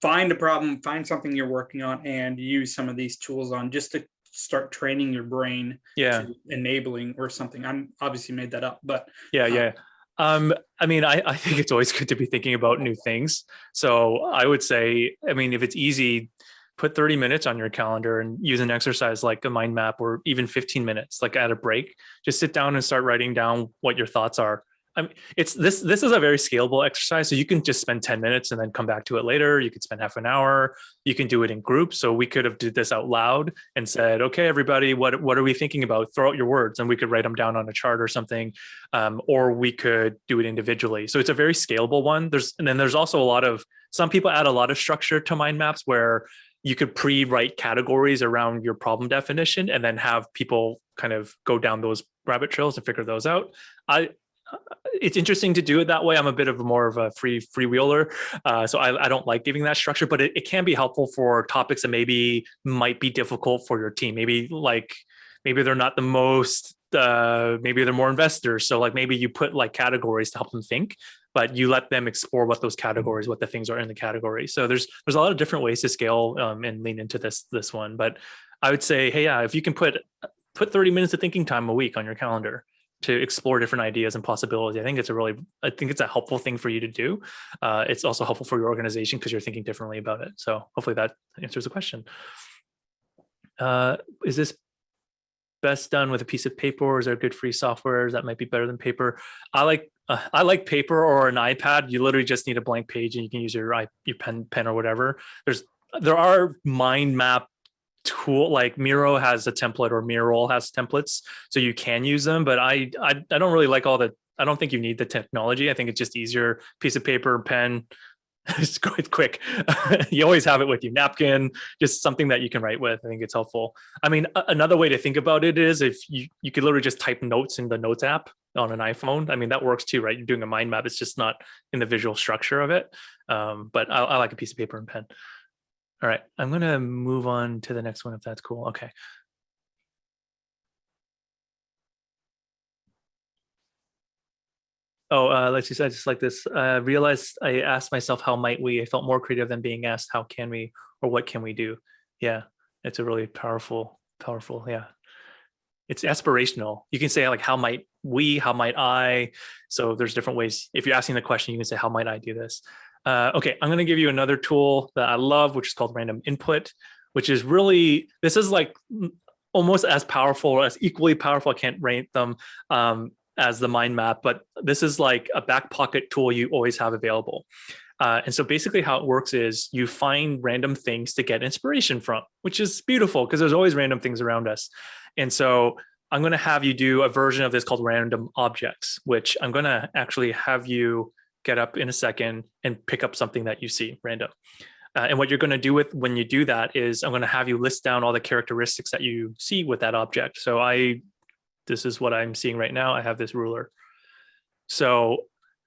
B: find a problem, find something you're working on, and use some of these tools on just to start training your brain to enabling or something. I'm obviously made that up, but
C: yeah. I mean, I think it's always good to be thinking about new things. So I would say, I mean, if it's easy, put 30 minutes on your calendar and use an exercise like a mind map, or even 15 minutes, like at a break. Just sit down and start writing down what your thoughts are. I mean, this is a very scalable exercise. So you can just spend 10 minutes and then come back to it later. You could spend half an hour. You can do it in groups. So we could have did this out loud and said, okay, everybody, what are we thinking about? Throw out your words, and we could write them down on a chart or something. Or we could do it individually. So it's a very scalable one. And then there's also some people add a lot of structure to mind maps where you could pre-write categories around your problem definition and then have people kind of go down those rabbit trails and figure those out. It's interesting to do it that way. I'm a bit of more of a freewheeler. So I don't like giving that structure, but it can be helpful for topics that maybe might be difficult for your team. Maybe they're not the most, maybe they're more investors. So like maybe you put like categories to help them think, but you let them explore what those categories, what the things are in the category. So there's a lot of different ways to scale and lean into this one. But I would say, hey, yeah, if you can put 30 minutes of thinking time a week on your calendar to explore different ideas and possibilities, I think it's a helpful thing for you to do. It's also helpful for your organization because you're thinking differently about it. So hopefully that answers the question. Is this best done with a piece of paper, or is there good free software that might be better than paper? I like paper or an iPad. You literally just need a blank page and you can use your pen or whatever. There are mind map tool, like Miro has a template, or Mural has templates, so you can use them, but I don't really like I don't think you need the technology. I think it's just easier. Piece of paper, pen, it's quick. You always have it with you. Napkin, just something that you can write with. I think it's helpful. I mean, another way to think about it is if you could literally just type notes in the Notes app on an iPhone. I mean, that works too, right? You're doing a mind map. It's just not in the visual structure of it. But I like a piece of paper and pen. All right, I'm going to move on to the next one if that's cool. Okay. Oh, let's just, I just like this. Realized I asked myself, how might we? I felt more creative than being asked, how can we, or what can we do? Yeah, it's a really powerful, yeah. It's aspirational. You can say like, how might we, how might I? So there's different ways. If you're asking the question, you can say, how might I do this? Okay, I'm going to give you another tool that I love, which is called random input, which is really, this is like almost as powerful or as equally powerful. I can't rate them as the mind map, but this is like a back pocket tool you always have available. And so basically how it works is you find random things to get inspiration from, which is beautiful because there's always random things around us. And so I'm going to have you do a version of this called random objects, which I'm going to actually have you get up in a second and pick up something that you see random. And what you're going to do when you do that is I'm going to have you list down all the characteristics that you see with that object. So this is what I'm seeing right now. I have this ruler. So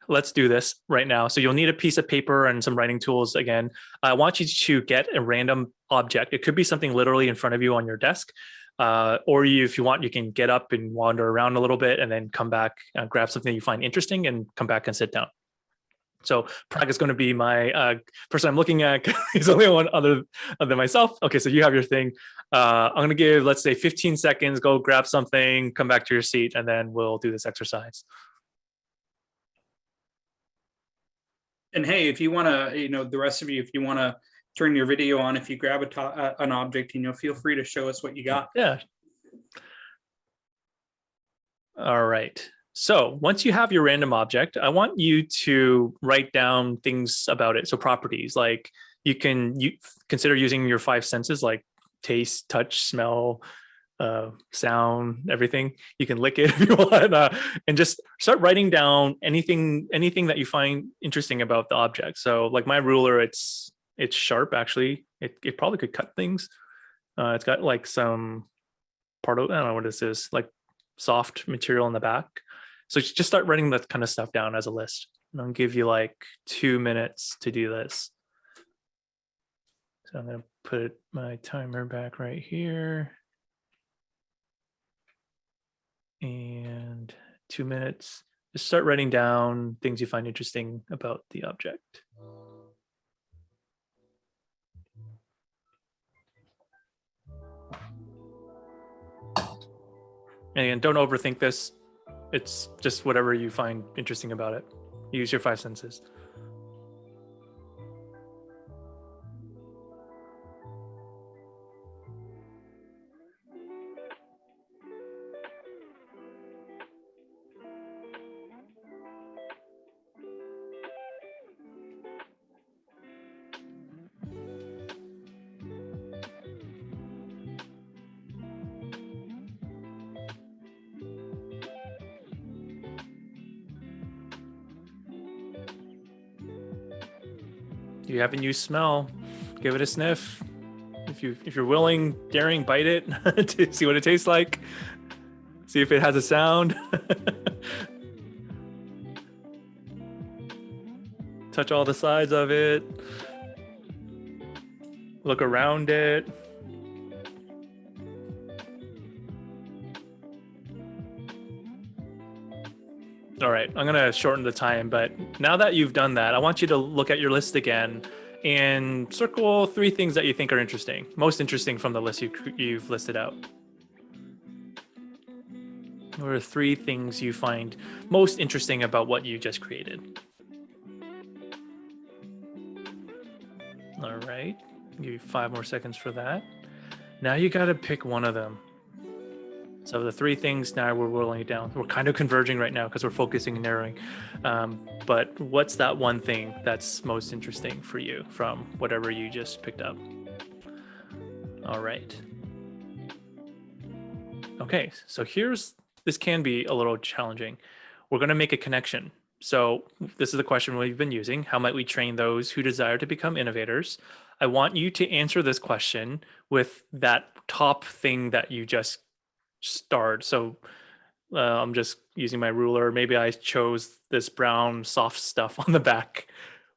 C: let's do this right now. So you'll need a piece of paper and some writing tools again. I want you to get a random object. It could be something literally in front of you on your desk. Or if you want, you can get up and wander around a little bit and then come back and grab something you find interesting and come back and sit down. So Prag is going to be my person I'm looking at. He's only one other than myself. Okay, so you have your thing. I'm going to give, let's say 15 seconds, go grab something, come back to your seat, and then we'll do this exercise.
B: And hey, if you want to, the rest of you, if you want to turn your video on, if you grab an object, feel free to show us what you got.
C: Yeah. All right. So once you have your random object, I want you to write down things about it. So properties, like you consider using your 5 senses, like taste, touch, smell, sound, everything. You can lick it if you want, and just start writing down anything that you find interesting about the object. So like my ruler, it's sharp. Actually, it probably could cut things. It's got like some I don't know what this is, like soft material in the back. So just start writing that kind of stuff down as a list. And I'll give you like 2 minutes to do this. So I'm going to put my timer back right here. And 2 minutes. Just start writing down things you find interesting about the object. And again, don't overthink this. It's just whatever you find interesting about it. Use your 5 senses. You haven't used smell, give it a sniff. If you're willing, daring, bite it to see what it tastes like. See if it has a sound. Touch all the sides of it. Look around it. All right, I'm gonna shorten the time, but now that you've done that, I want you to look at your list again and circle 3 things that you think are interesting, most interesting from the list you've listed out. What are 3 things you find most interesting about what you just created? All right, I'll give you 5 more seconds for that. Now you gotta pick one of them. So the 3 things, now we're whittling it down. We're kind of converging right now because we're focusing and narrowing. But what's that one thing that's most interesting for you from whatever you just picked up? All right. Okay, so this can be a little challenging. We're going to make a connection. So this is the question we've been using. How might we train those who desire to become innovators? I want you to answer this question with that top thing that you just starred. So I'm just using my ruler. Maybe I chose this brown soft stuff on the back.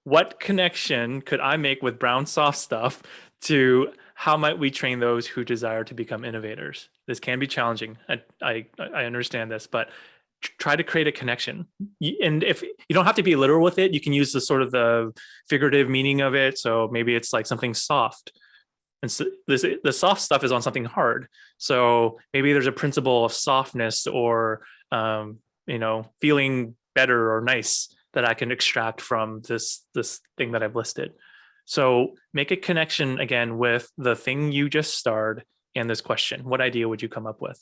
C: What connection could I make with brown soft stuff to how might we train those who desire to become innovators? This can be challenging. I understand this, but try to create a connection. And if you don't have to be literal with it, you can use the sort of the figurative meaning of it. So maybe it's like something soft. And so the soft stuff is on something hard. So maybe there's a principle of softness or, feeling better or nice that I can extract from this thing that I've listed. So make a connection again with the thing you just starred and this question. What idea would you come up with?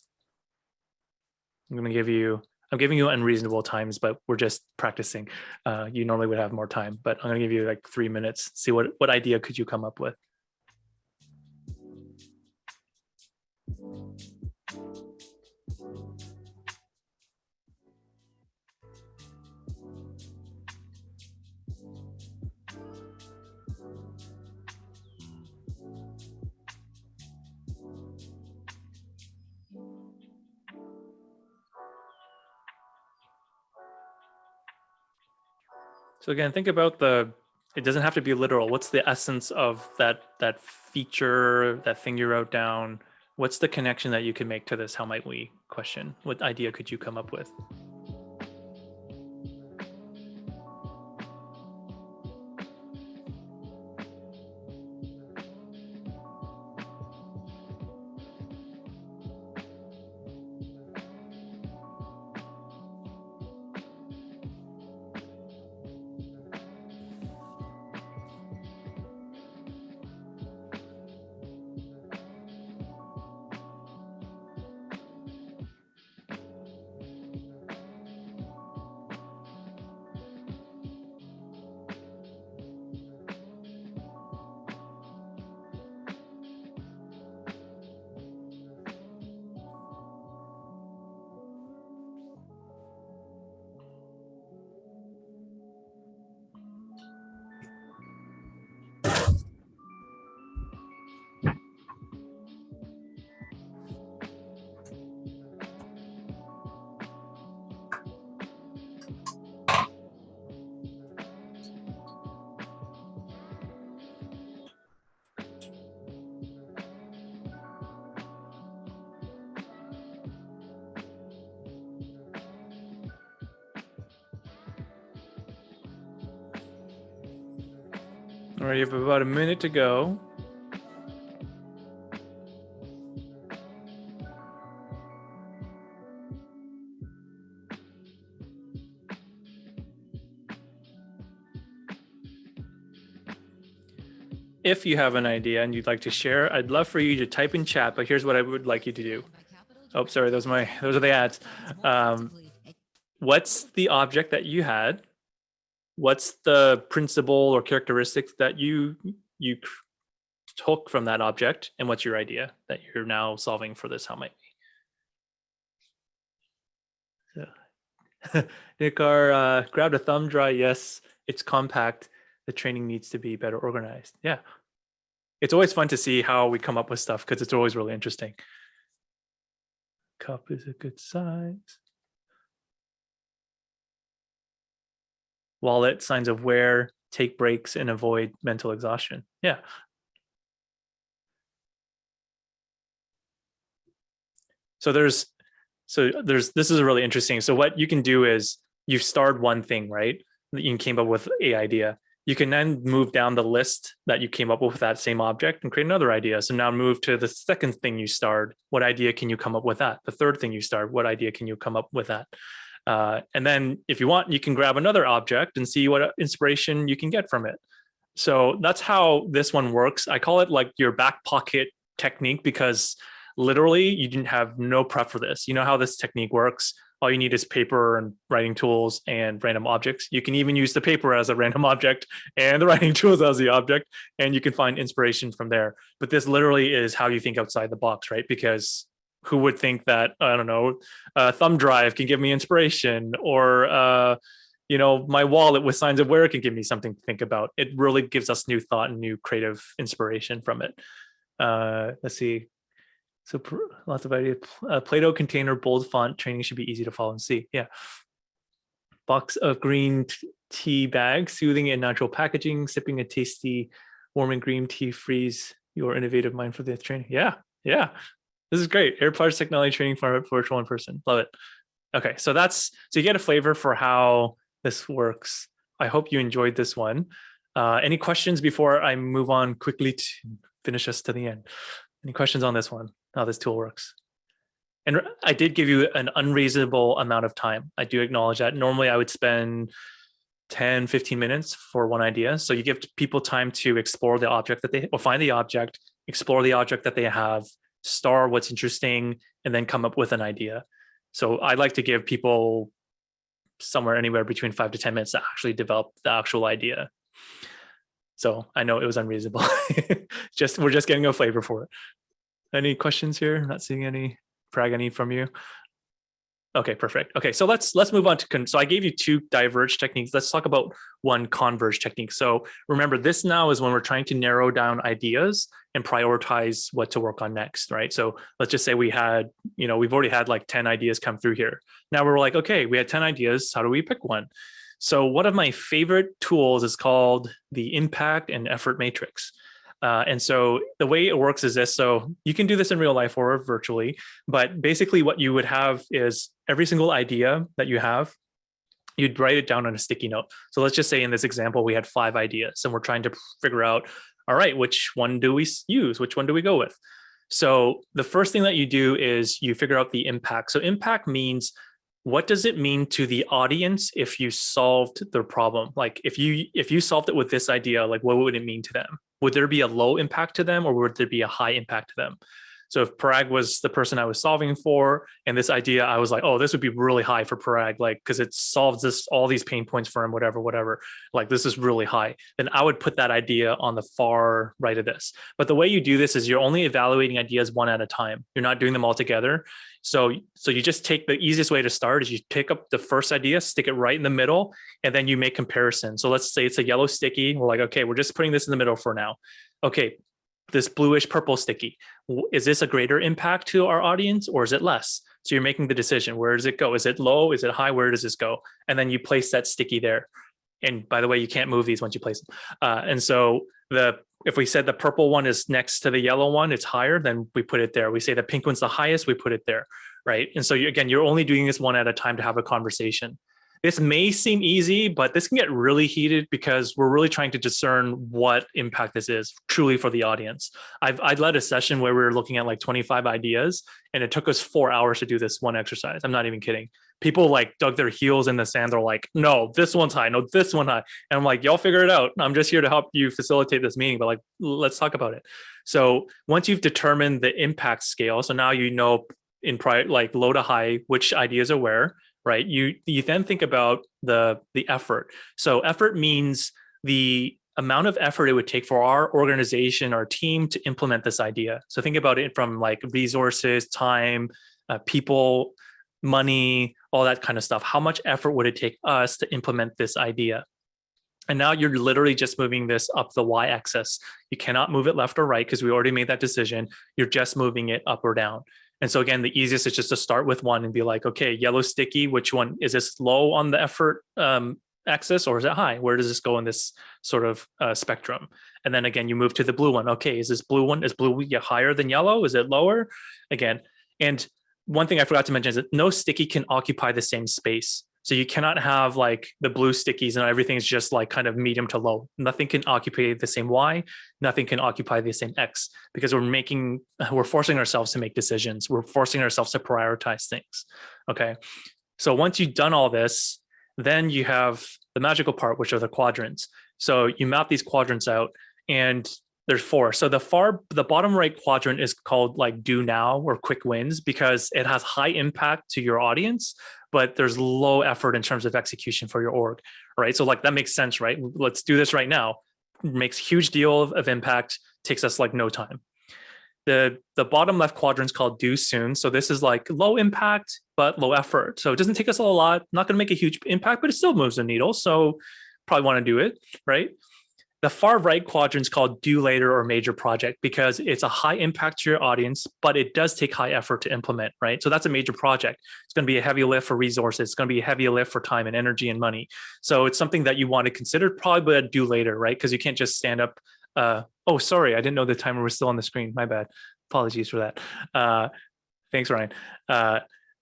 C: I'm giving you unreasonable times, but we're just practicing. You normally would have more time, but I'm going to give you like 3 minutes. See what idea could you come up with? So again, think about it doesn't have to be literal. What's the essence of that feature, that thing you wrote down? What's the connection that you can make to this? How might we question? What idea could you come up with? All right, you have about a minute to go. If you have an idea and you'd like to share, I'd love for you to type in chat, but here's what I would like you to do. Oh, sorry, those are the ads. What's the object that you had? What's the principle or characteristics that you took from that object, and what's your idea that you're now solving for this? How might be? So, Nikar grabbed a thumb drive. Yes, it's compact. The training needs to be better organized. Yeah, it's always fun to see how we come up with stuff because it's always really interesting. Cup is a good size. Wallet, signs of wear, take breaks, and avoid mental exhaustion. Yeah. So this is really interesting. So what you can do is you've starred one thing, right? You came up with a idea. You can then move down the list that you came up with that same object and create another idea. So now move to the second thing you starred. What idea can you come up with that? The third thing you starred, what idea can you come up with that? And then if you want, you can grab another object and see what inspiration you can get from it. So that's how this one works. I call it like your back pocket technique because literally you didn't have no prep for this. You know how this technique works. All you need is paper and writing tools and random objects. You can even use the paper as a random object and the writing tools as the object, and you can find inspiration from there. But this literally is how you think outside the box, right? Because who would think that, I don't know, a thumb drive can give me inspiration, or my wallet with signs of wear can give me something to think about. It really gives us new thought and new creative inspiration from it. Let's see. So lots of ideas. Play-Doh container, bold font, training should be easy to follow and see. Yeah. Box of green tea bag, soothing and natural packaging, sipping a tasty, warming green tea, freeze your innovative mind for the training. Yeah. This is great. Converge technology training for virtual in person. Love it. Okay, so you get a flavor for how this works. I hope you enjoyed this one. Any questions before I move on quickly to finish us to the end? Any questions on this one, how this tool works? And I did give you an unreasonable amount of time. I do acknowledge that. Normally I would spend 10, 15 minutes for one idea. So you give people time to explore the object or find the object, explore the object that they have, star what's interesting, and then come up with an idea. So I like to give people somewhere anywhere between 5 to 10 minutes to actually develop the actual idea. So I know it was unreasonable. We're just getting a flavor for it. Any questions here? I'm not seeing any. Prag, any from you? Okay, perfect. Okay, so let's move on to, so I gave you 2 diverge techniques. Let's talk about one converge technique. So remember, this now is when we're trying to narrow down ideas and prioritize what to work on next, right? So let's just say we had, we've already had like 10 ideas come through here. Now we're like, okay, we had 10 ideas. How do we pick one? So one of my favorite tools is called the impact and effort matrix. And so the way it works is this. So you can do this in real life or virtually, but basically what you would have is every single idea that you have, you'd write it down on a sticky note. So let's just say in this example, we had 5 ideas and we're trying to figure out, all right, which one do we use? Which one do we go with? So the first thing that you do is you figure out the impact. So impact means, what does it mean to the audience if you solved their problem? Like if you solved it with this idea, like what would it mean to them? Would there be a low impact to them or would there be a high impact to them? So if Parag was the person I was solving for, and this idea, I was like, oh, this would be really high for Parag, like, because it solves all these pain points for him, whatever. Like, this is really high. Then I would put that idea on the far right of this. But the way you do this is you're only evaluating ideas one at a time. You're not doing them all together. So you just take the easiest way to start is you pick up the first idea, stick it right in the middle, and then you make comparisons. So let's say it's a yellow sticky. We're like, okay, we're just putting this in the middle for now. Okay, this bluish purple sticky, is this a greater impact to our audience or is it less? So you're making the decision. Where does it go? Is it low? Is it high? Where does this go? And then you place that sticky there. And by the way, you can't move these once you place them. And so if we said the purple one is next to the yellow one, it's higher, then we put it there. We say the pink one's the highest, we put it there, right? And so again, you're only doing this one at a time to have a conversation. This may seem easy, but this can get really heated because we're really trying to discern what impact this is truly for the audience. I'd led a session where we were looking at like 25 ideas and it took us 4 hours to do this one exercise. I'm not even kidding. People like dug their heels in the sand. They're like, no, this one's high. No, this one high. And I'm like, y'all figure it out. I'm just here to help you facilitate this meeting, but like, let's talk about it. So once you've determined the impact scale, so now you know in like low to high, which ideas are where, right? You then think about the effort. So effort means the amount of effort it would take for our organization, our team to implement this idea. So think about it from like resources, time, people, money, all that kind of stuff. How much effort would it take us to implement this idea? And now you're literally just moving this up the y-axis. You cannot move it left or right because we already made that decision. You're just moving it up or down. And so again, the easiest is just to start with one and be like, okay, yellow sticky, which one is this low on the effort axis or is it high? Where does this go in this sort of spectrum? And then again, you move to the blue one. Okay, is blue higher than yellow? Is it lower? Again, and one thing I forgot to mention is that no sticky can occupy the same space. So you cannot have like the blue stickies and everything's just like kind of medium to low. Nothing can occupy the same Y, nothing can occupy the same X because we're forcing ourselves to make decisions. We're forcing ourselves to prioritize things. Okay. So once you've done all this, then you have the magical part, which are the quadrants. So you map these quadrants out and there's 4. So the bottom right quadrant is called like do now or quick wins because it has high impact to your audience, but there's low effort in terms of execution for your org, right? So like that makes sense, right? Let's do this right now. It makes huge deal of impact, takes us like no time. The bottom left quadrant is called do soon. So this is like low impact, but low effort. So it doesn't take us a lot, not going to make a huge impact, but it still moves the needle. So probably want to do it, right? The far right quadrant is called do later or major project because it's a high impact to your audience, but it does take high effort to implement, right? So that's a major project. It's going to be a heavy lift for resources. It's going to be a heavy lift for time and energy and money. So it's something that you want to consider probably but do later, right? Because you can't just stand up. Oh, sorry. I didn't know the timer was still on the screen. My bad. Apologies for that. Thanks, Ryan.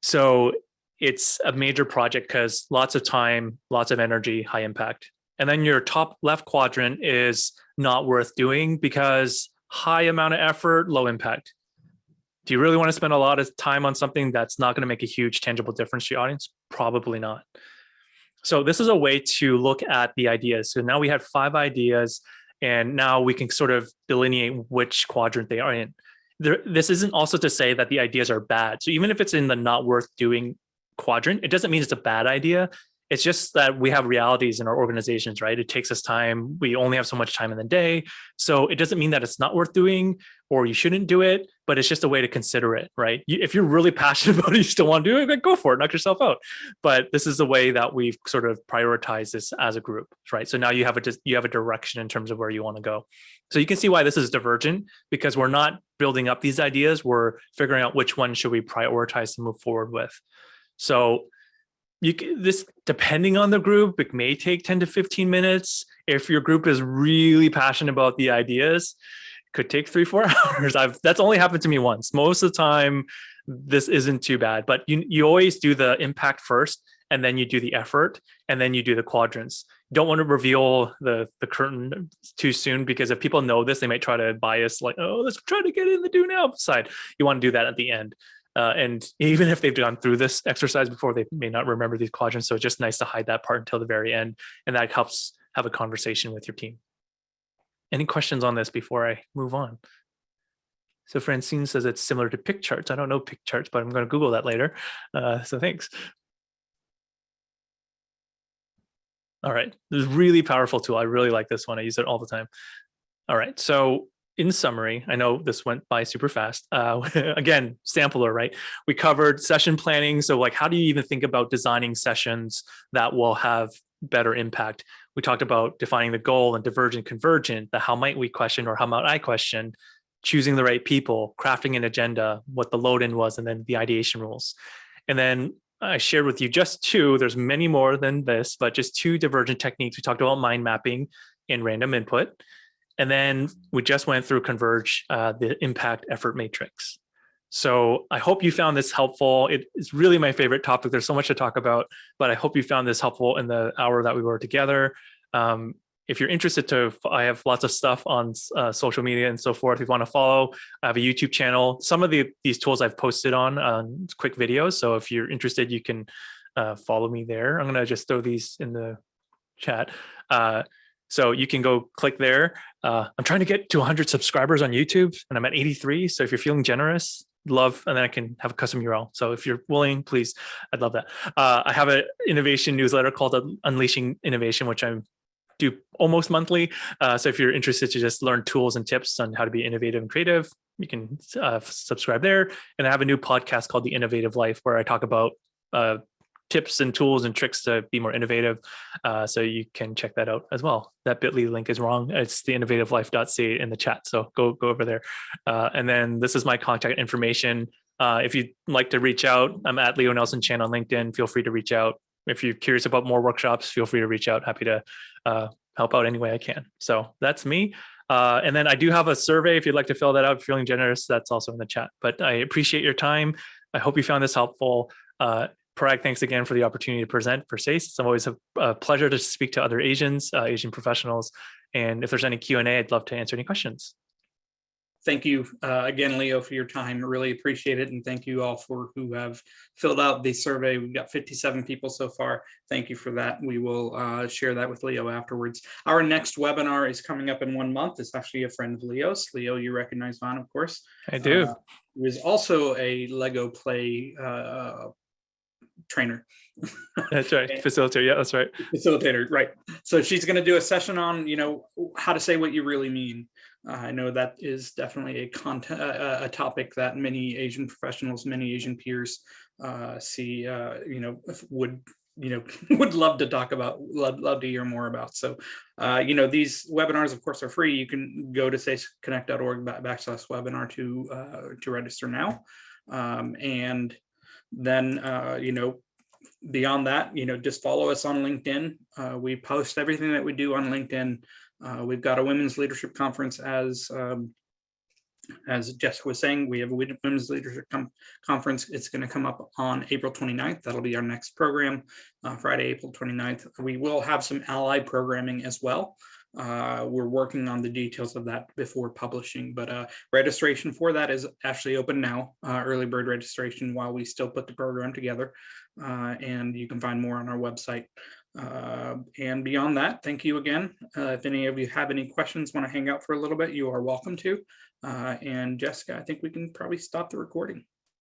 C: So it's a major project because lots of time, lots of energy, high impact. And then your top left quadrant is not worth doing because high amount of effort, low impact. Do you really want to spend a lot of time on something that's not going to make a huge tangible difference to your audience? Probably not. So this is a way to look at the ideas. So now we had 5 ideas and now we can sort of delineate which quadrant they are in. This isn't also to say that the ideas are bad. So even if it's in the not worth doing quadrant, it doesn't mean it's a bad idea. It's just that we have realities in our organizations, right? It takes us time. We only have so much time in the day. So it doesn't mean that it's not worth doing or you shouldn't do it, but it's just a way to consider it, right? If you're really passionate about it, you still want to do it, then go for it, knock yourself out. But this is the way that we've sort of prioritized this as a group, right? So now you have a direction in terms of where you want to go. So you can see why this is divergent because we're not building up these ideas. We're figuring out which one should we prioritize to move forward with. So this, depending on the group, it may take 10 to 15 minutes. If your group is really passionate about the ideas, it could take 3-4 hours. That's only happened to me once. Most of the time, this isn't too bad, but you always do the impact first, and then you do the effort, and then you do the quadrants. You don't want to reveal the curtain too soon, because if people know this, they might try to bias, like, oh, let's try to get in the do now side. You want to do that at the end. And even if they've gone through this exercise before, they may not remember these quadrants. So it's just nice to hide that part until the very end. And that helps have a conversation with your team. Any questions on this before I move on? So Francine says it's similar to pick charts. I don't know pick charts, but I'm going to Google that later. So thanks. All right, this is a really powerful tool. I really like this one. I use it all the time. All right, so in summary, I know this went by super fast. Again, sampler, right? We covered session planning. So like, how do you even think about designing sessions that will have better impact? We talked about defining the goal and divergent, convergent, the how might we question or how might I question, choosing the right people, crafting an agenda, what the load-in was, and then the ideation rules. And then I shared with you just two, there's many more than this, but just two divergent techniques. We talked about mind mapping and random input. And then we just went through Converge, the impact effort matrix. So I hope you found this helpful. It's really my favorite topic. There's so much to talk about, but I hope you found this helpful in the hour that we were together. If you're interested I have lots of stuff on social media and so forth. If you want to follow, I have a YouTube channel. Some of these tools I've posted on quick videos. So if you're interested, you can follow me there. I'm going to just throw these in the chat. So you can go click there. I'm trying to get to 100 subscribers on YouTube, and I'm at 83. So if you're feeling generous, love, and then I can have a custom URL. So if you're willing, please, I'd love that. I have an innovation newsletter called Unleashing Innovation, which I do almost monthly. So if you're interested to just learn tools and tips on how to be innovative and creative, you can subscribe there. And I have a new podcast called The Innovative Life, where I talk about tips and tools and tricks to be more innovative. So you can check that out as well. That bit.ly link is wrong. It's theinnovativelife.ca in the chat. So go over there. And then this is my contact information. If you'd like to reach out, I'm at Leo Nelson Chan on LinkedIn. Feel free to reach out. If you're curious about more workshops, feel free to reach out. Happy to help out any way I can. So that's me. And then I do have a survey. If you'd like to fill that out, if you're feeling generous, that's also in the chat. But I appreciate your time. I hope you found this helpful. Parag, thanks again for the opportunity to present for SASE. It's always a pleasure to speak to other Asian professionals. And if there's any Q&A, I'd love to answer any questions.
B: Thank you again, Leo, for your time. I really appreciate it. And thank you all who have filled out the survey. We've got 57 people so far. Thank you for that. We will share that with Leo afterwards. Our next webinar is coming up in 1 month. It's actually a friend of Leo's. Leo, you recognize Vaughn, of course.
C: I do.
B: He was also a Lego Play trainer.
C: That's right. Facilitator. Yeah, that's right.
B: Facilitator. Right. So she's going to do a session on, how to say what you really mean. I know that is definitely a topic that many Asian professionals, many Asian peers see, would love to talk about, love to hear more about. So, these webinars, of course, are free. You can go to saseconnect.org/webinar to register now. And then, beyond that, just follow us on LinkedIn. We post everything that we do on LinkedIn. We've got a women's leadership conference, as Jessica was saying. We have a women's leadership conference. It's going to come up on April 29th. That'll be our next program, Friday, April 29th. We will have some allied programming as well. We're working on the details of that before publishing, but registration for that is actually open now, early bird registration, while we still put the program together, and you can find more on our website. And beyond that, thank you again. If any of you have any questions, want to hang out for a little bit, you are welcome to. And Jessica, I think we can probably stop the recording.